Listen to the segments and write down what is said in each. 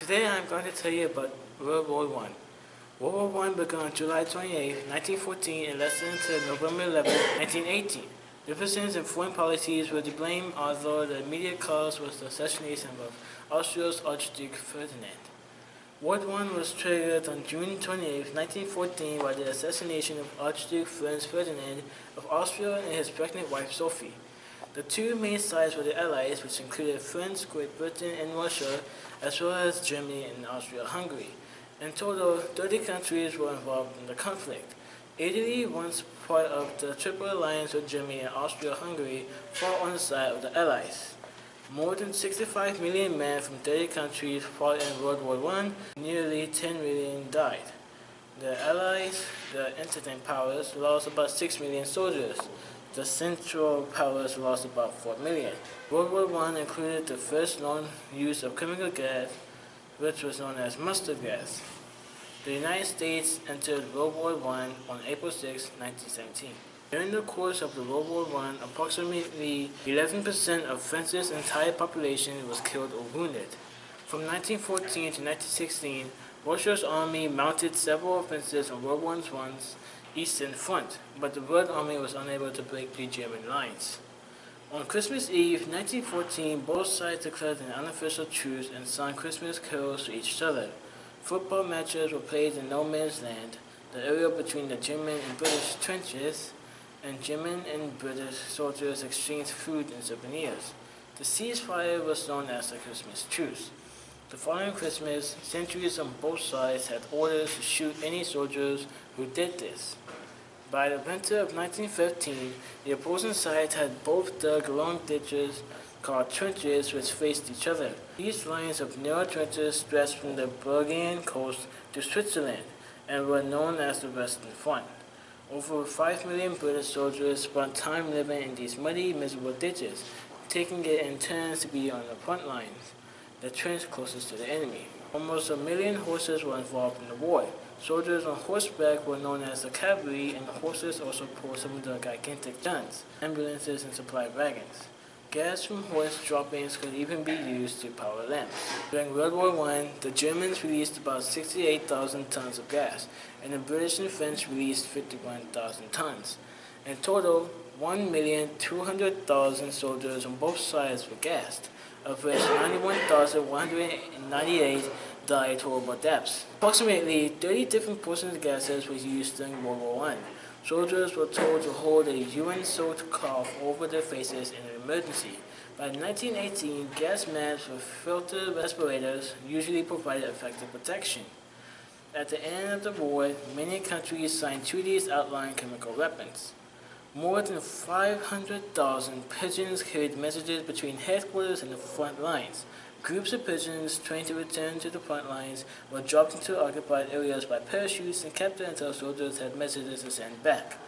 Today I'm going to tell you about World War I. World War I began on July 28, 1914 and lasted until November 11, 1918. Differences in foreign policies were to blame, although the immediate cause was the assassination of Austria's Archduke Ferdinand. World War I was triggered on June 28, 1914 by the assassination of Archduke Franz Ferdinand of Austria and his pregnant wife Sophie. The two main sides were the Allies, which included France, Great Britain, and Russia, as well as Germany and Austria-Hungary. In total, 30 countries were involved in the conflict. Italy, once part of the Triple Alliance with Germany and Austria-Hungary, fought on the side of the Allies. More than 65 million men from 30 countries fought in World War I. Nearly 10 million died. The Allies, the entering powers, lost about 6 million soldiers. The Central Powers lost about 4 million. World War I included the first known use of chemical gas, which was known as mustard gas. The United States entered World War I on April 6, 1917. During the course of the World War I, approximately 11% of France's entire population was killed or wounded. From 1914 to 1916, Russia's army mounted several offensives on World War I's Eastern Front, but the Red Army was unable to break the German lines. On Christmas Eve, 1914, both sides declared an unofficial truce and signed Christmas carols to each other. Football matches were played in no man's land, the area between the German and British trenches, and German and British soldiers exchanged food and souvenirs. The ceasefire was known as the Christmas truce. The following Christmas, sentries on both sides had orders to shoot any soldiers who did this. By the winter of 1915, the opposing sides had both dug long ditches called trenches which faced each other. These lines of narrow trenches stretched from the Belgian coast to Switzerland and were known as the Western Front. Over 5 million British soldiers spent time living in these muddy, miserable ditches, taking it in turns to be on the front lines, the trench closest to the enemy. Almost 1 million horses were involved in the war. Soldiers on horseback were known as the cavalry, and the horses also pulled some of the gigantic guns, ambulances, and supply wagons. Gas from horse droppings could even be used to power lamps. During World War I, the Germans released about 68,000 tons of gas, and the British and French released 51,000 tons. In total, 1,200,000 soldiers on both sides were gassed, of which 91,198 died horrible deaths. Approximately 30 different poisonous gases were used during World War I. Soldiers were told to hold a UN-soaked cloth over their faces in an emergency. By 1918, gas masks with filtered respirators usually provided effective protection. At the end of the war, many countries signed treaties outlining chemical weapons. More than 500,000 pigeons carried messages between headquarters and the front lines. Groups of pigeons trained to return to the front lines were dropped into occupied areas by parachutes and kept there until soldiers had messages to send back.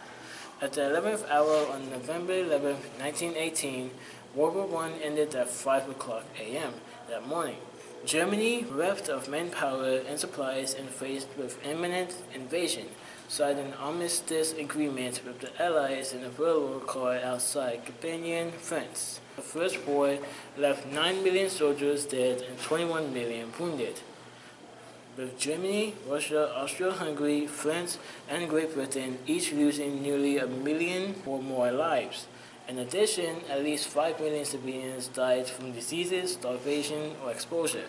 At the 11th hour on November 11, 1918, World War I ended at 5 o'clock a.m. that morning. Germany, bereft of manpower and supplies and faced with imminent invasion, signed an armistice agreement with the Allies in a railroad car outside Companion, France. The First War left 9 million soldiers dead and 21 million wounded, with Germany, Russia, Austria-Hungary, France, and Great Britain each losing nearly 1 million or more lives. In addition, at least 5 million civilians died from diseases, starvation, or exposure.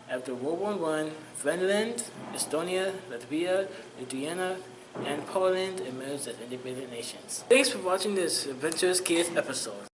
After World War I, Finland, Estonia, Latvia, Lithuania, and Poland emerged as independent nations. Thanks for watching this Adventurous Kids episode.